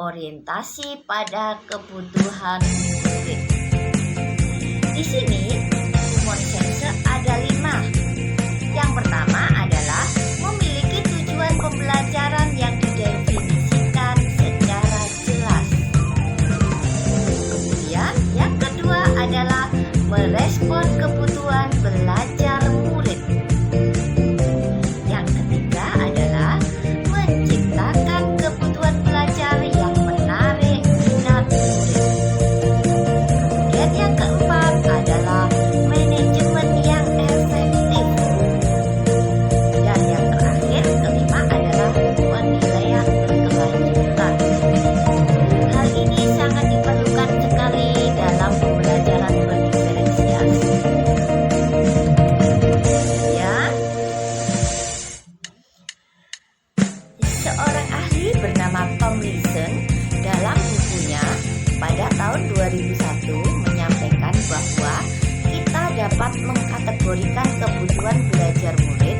berorientasi pada kebutuhan murid. Di sini Kumon Sensei ada 5. Yang pertama adalah memiliki tujuan pembelajaran yang didefinisikan secara jelas. Kemudian yang kedua adalah merespon kebutuhan belajar murid. Yang ketiga adalah menciptakan kebutuhan belajar yang menarik minat murid. Kemudian yang keempat adalah manajemen yang efektif. Dan yang terakhir, kelima adalah penilaian berkelanjutan. Hal ini sangat diperlukan sekali dalam pembelajaran berdiferensiasi. Ya, seorang ahli bernama Tom Lison dalam bukunya pada tahun 2001 menyampaikan bahwa kita dapat mengkategorikan kebutuhan belajar murid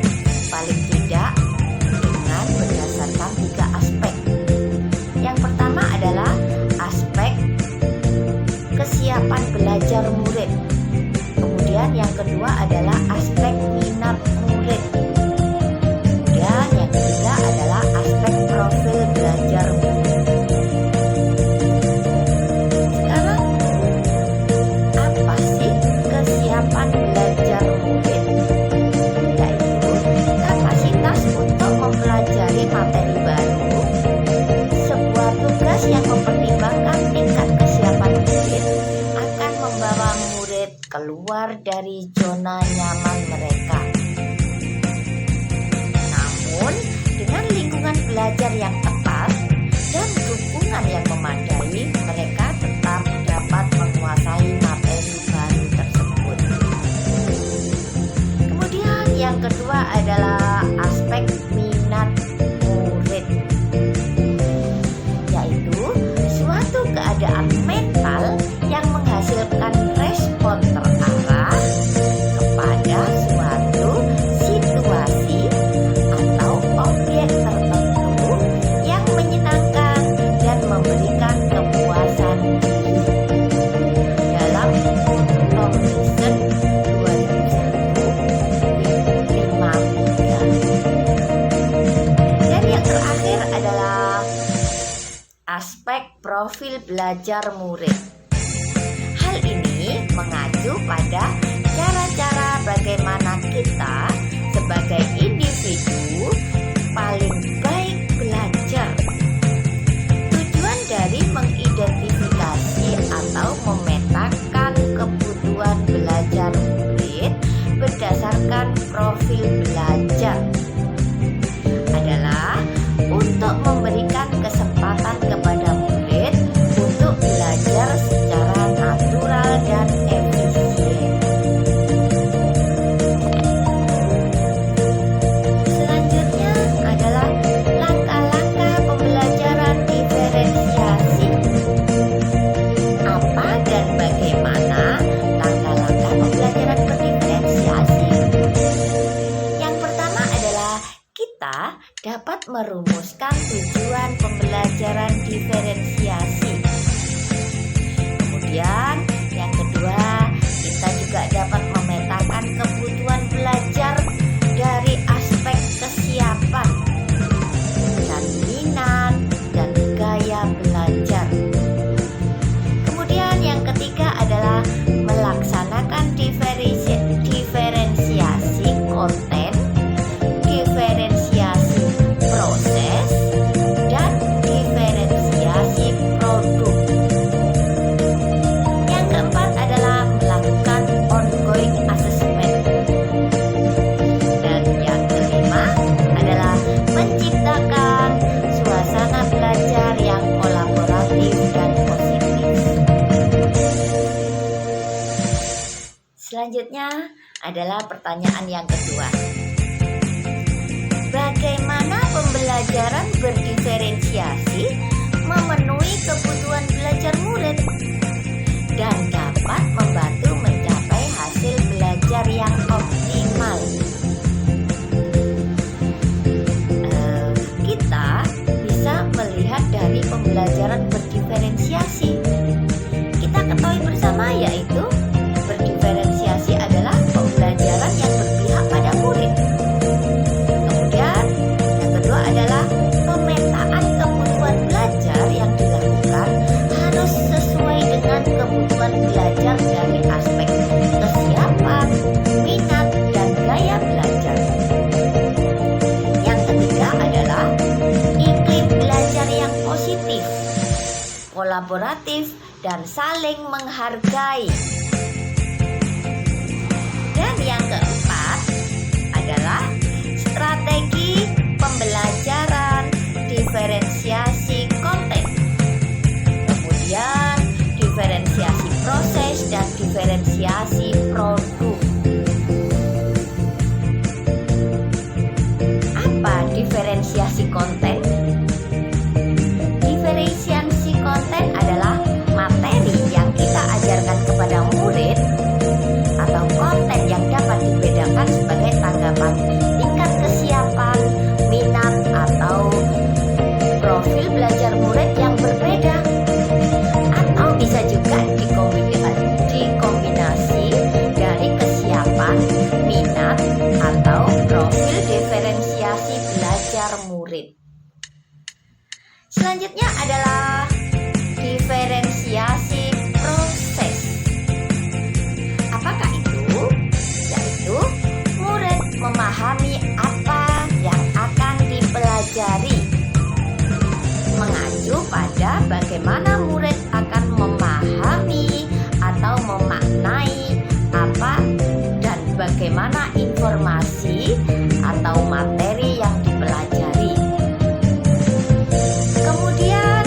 paling tidak dengan berdasarkan 3 aspek. Yang pertama adalah aspek kesiapan belajar murid. Kemudian yang kedua adalah aspek minat murid. Kemudian yang ketiga adalah aspek profil belajar murid. Sekarang, apa sih kesiapan belajar murid? Yaitu kapasitas untuk mempelajari materi baru, sebuah tugas yang mempertimbangkan tingkat kesiapan murid akan membawa murid keluar dari zona nyaman mereka. Namun, dengan lingkungan belajar yang tepat dan dukungan yang memadai, mereka tetap dapat menguasai materi baru tersebut. Kemudian yang kedua adalah aspek minat murid, yaitu suatu keadaan mental yang menghasilkan respon terarah kepada suatu situasi atau objek tertentu yang menyenangkan dan memberikan kepuasan diri. Dalam buku Tom Lison 2001-53. Dan yang terakhir adalah aspek profil belajar murid. Hal ini mengacu pada cara-cara bagaimana kita sebagai individu paling baik belajar. Tujuan dari mengidentifikasi atau memetakan kebutuhan belajar murid berdasarkan profil belajar adalah untuk memberikan kesempatan kepada murid untuk belajar secara natural dan efisien. Selanjutnya adalah langkah-langkah pembelajaran diferensiasi. Apa dan bagaimana langkah-langkah pembelajaran berdiferensiasi? Yang pertama adalah kita dapat merumuskan tujuan pembelajaran diferensiasi. Kemudian yang kedua, kita juga dapat memetakan kebutuhan belajar dari aspek kesiapan dan minat dan gaya belajar. Kemudian yang ketiga adalah melaksanakan diferensiasi konten, diferensiasi proses, dan diferensiasi produk. Yang keempat adalah melakukan ongoing assessment. Dan yang kelima adalah menciptakan suasana belajar yang kolaboratif dan positif. Selanjutnya adalah pertanyaan yang kedua. Bagaimana pembelajaran berdiferensiasi memenuhi kebutuhan belajar murid dan dapat membantu mencapai hasil belajar yang optimal? Kita bisa melihat dari pembelajaran kolaboratif, dan saling menghargai. Dan yang keempat adalah strategi pembelajaran diferensiasi konten. Kemudian diferensiasi proses dan diferensiasi produk. Apa diferensiasi konten? Diferensiasi konten adalah materi yang kita ajarkan kepada murid atau konten yang dapat dibedakan sebagai tanggapan tingkat kesiapan, minat, atau profil belajar murid yang berbeda, atau bisa juga dikombinasi dari kesiapan, minat, atau profil diferensiasi belajar murid. Selanjutnya adalah diferensiasi proses. Apakah itu? Yaitu murid memahami apa yang akan dipelajari, mengacu pada bagaimana murid akan memahami atau memaknai apa dan bagaimana informasi atau materi yang dipelajari. Kemudian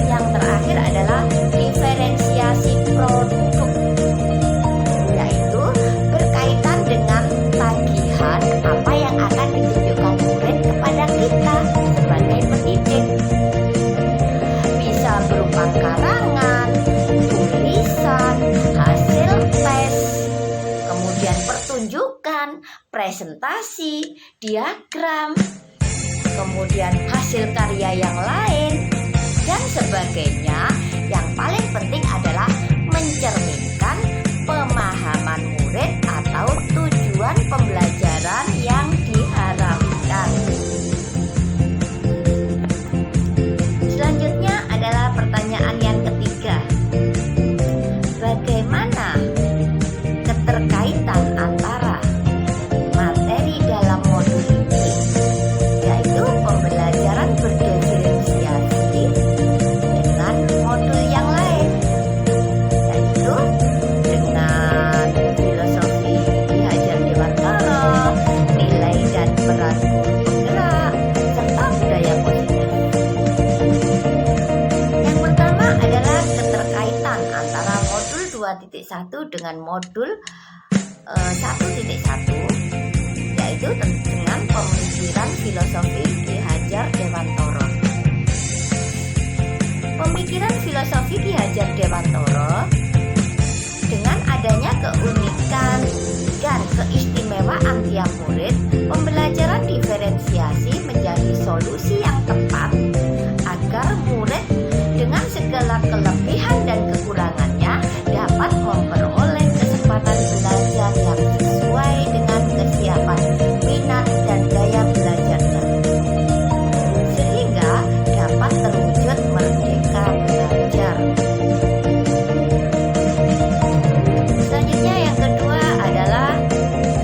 yang terakhir adalah diferensiasi produk, yaitu berkaitan dengan tagihan apa yang akan ditunjukkan murid kepada kita sebagai pendidik. Bisa berupa karangan, tulisan, hasil tes, kemudian pertunjukan, presentasi, diagram, kemudian hasil karya yang lain, dan sebagainya. Yang paling penting adalah mencerminkan pemahaman murid atau tujuan pembelajaran yang diharapkan. Selanjutnya adalah pertanyaan yang ketiga. Bagaimana keterkaitan antara materi dalam modul ini, yaitu pembelajaran berdiferensiasi, dengan modul yang lain, yaitu dengan filosofi Ki Hajar Dewantara, nilai dan peran guru penggerak, serta budaya positif. Yang pertama adalah keterkaitan antara modul 2.1 dengan modul 1.1, yaitu dengan pemikiran filosofi Ki Hajar Dewantara. Pemikiran filosofi Ki Hajar Dewantara dengan adanya keunikan dan keistimewaan tiap murid, pembelajaran diferensiasi menjadi solusi yang tepat agar murid dengan segala kelebihan dan kekurangannya dapat memperoleh kesempatan belajar yang sesuai dengan kesiapan, minat, dan gaya belajarnya, sehingga dapat terwujud merdeka belajar. Selanjutnya yang kedua adalah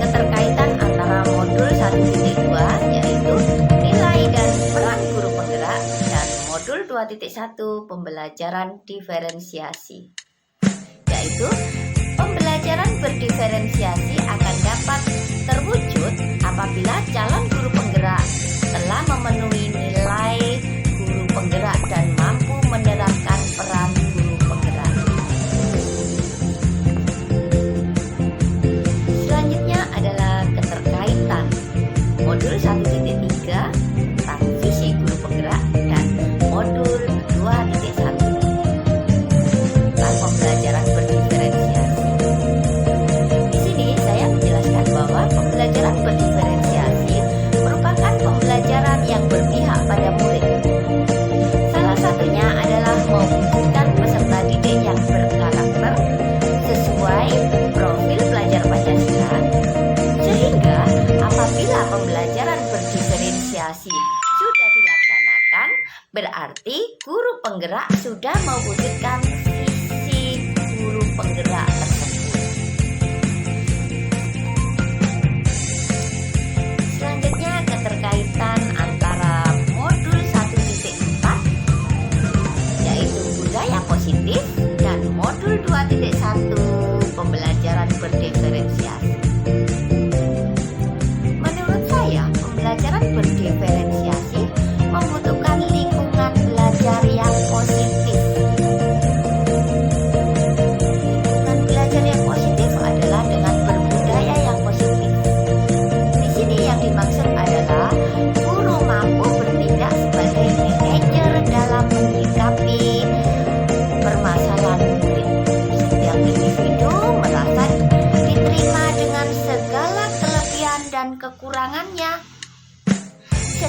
keterkaitan antara modul 1.2, yaitu nilai dan peran guru penggerak, dan modul 2.1 pembelajaran diferensiasi, yaitu pembelajaran berdiferensiasi akan dapat terwujud apabila calon guru penggerak telah memenuhi nilai guru penggerak dan mampu menerapkan peran guru penggerak. Selanjutnya adalah keterkaitan modul 1.3 tentang visi guru penggerak dan modul 2.1 tentang pembelajaran berdiferensiasi. Di sini saya menjelaskan bahwa pembelajaran berdiferensiasi merupakan pembelajaran yang berpihak pada murid. Salah satunya adalah mewujudkan peserta didik yang berkarakter sesuai profil pelajar Pancasila, sehingga apabila pembelajaran berdiferensiasi sudah dilaksanakan, berarti guru penggerak sudah mewujudkan visi guru penggerak tersebut. Selanjutnya keterkaitan antara modul 1.4, yaitu budaya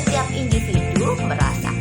setiap individu merasa